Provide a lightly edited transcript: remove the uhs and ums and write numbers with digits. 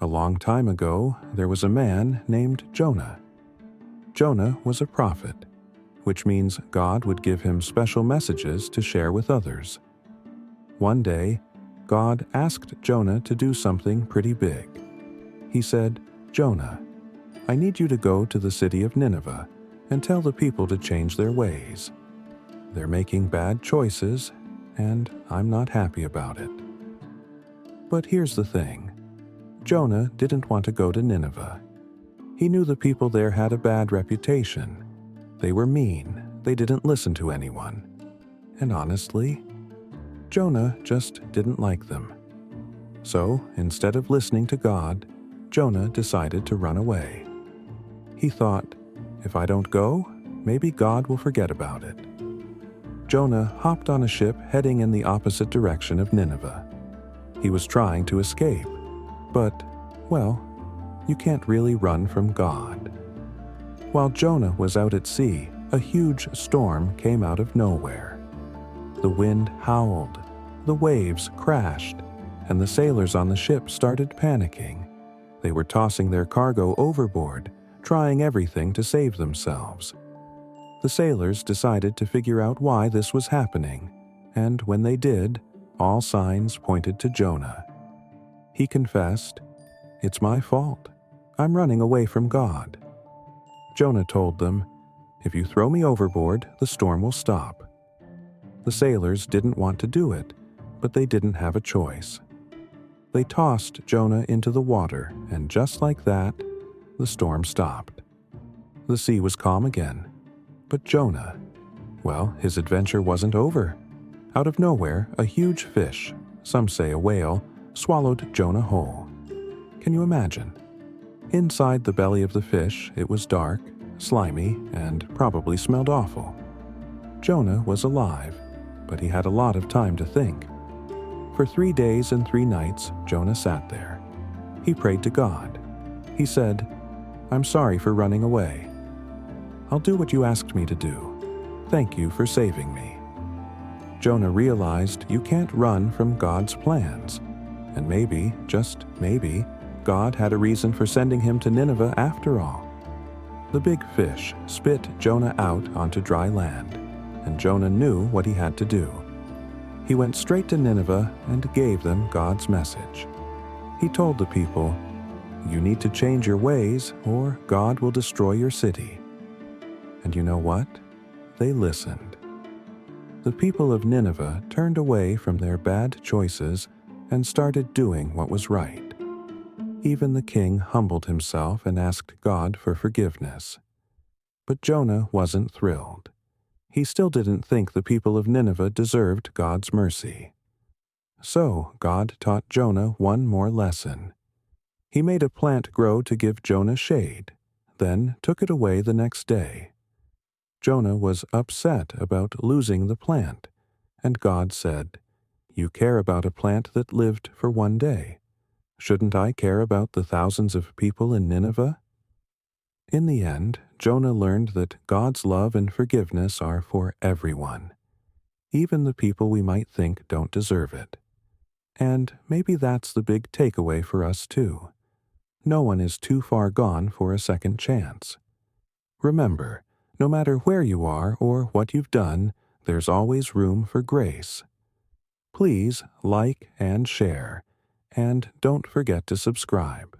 A long time ago, there was a man named Jonah. Jonah was a prophet, which means God would give him special messages to share with others. One day, God asked Jonah to do something pretty big. He said, "Jonah, I need you to go to the city of Nineveh and tell the people to change their ways. They're making bad choices, and I'm not happy about it." But here's the thing. Jonah didn't want to go to Nineveh. He knew the people there had a bad reputation. They were mean, they didn't listen to anyone. And honestly, Jonah just didn't like them. So, instead of listening to God, Jonah decided to run away. He thought, if I don't go, maybe God will forget about it. Jonah hopped on a ship heading in the opposite direction of Nineveh. He was trying to escape, but, well, you can't really run from God. While Jonah was out at sea, a huge storm came out of nowhere. The wind howled, the waves crashed, and the sailors on the ship started panicking. They were tossing their cargo overboard, trying everything to save themselves. The sailors decided to figure out why this was happening, and when they did, all signs pointed to Jonah. He confessed, "It's my fault. I'm running away from God." Jonah told them, "If you throw me overboard, the storm will stop." The sailors didn't want to do it, but they didn't have a choice. They tossed Jonah into the water, and just like that, the storm stopped. The sea was calm again. But Jonah, well, his adventure wasn't over. Out of nowhere, a huge fish, some say a whale, swallowed Jonah whole. Can you imagine? Inside the belly of the fish, it was dark, slimy, and probably smelled awful. Jonah was alive, but he had a lot of time to think. For 3 days and 3 nights, Jonah sat there. He prayed to God. He said, "I'm sorry for running away. I'll do what you asked me to do. Thank you for saving me." Jonah realized you can't run from God's plans. And maybe, just maybe, God had a reason for sending him to Nineveh after all. The big fish spit Jonah out onto dry land, and Jonah knew what he had to do. He went straight to Nineveh and gave them God's message. He told the people, "You need to change your ways, or God will destroy your city." And you know what? They listened. The people of Nineveh turned away from their bad choices and started doing what was right. Even the king humbled himself and asked God for forgiveness. But Jonah wasn't thrilled. He still didn't think the people of Nineveh deserved God's mercy. So God taught Jonah one more lesson. He made a plant grow to give Jonah shade, then took it away the next day. Jonah was upset about losing the plant, and God said, "You care about a plant that lived for 1 day. Shouldn't I care about the thousands of people in Nineveh?" In the end, Jonah learned that God's love and forgiveness are for everyone, even the people we might think don't deserve it. And maybe that's the big takeaway for us too. No one is too far gone for a second chance. Remember, no matter where you are or what you've done, there's always room for grace. Please like and share, and don't forget to subscribe.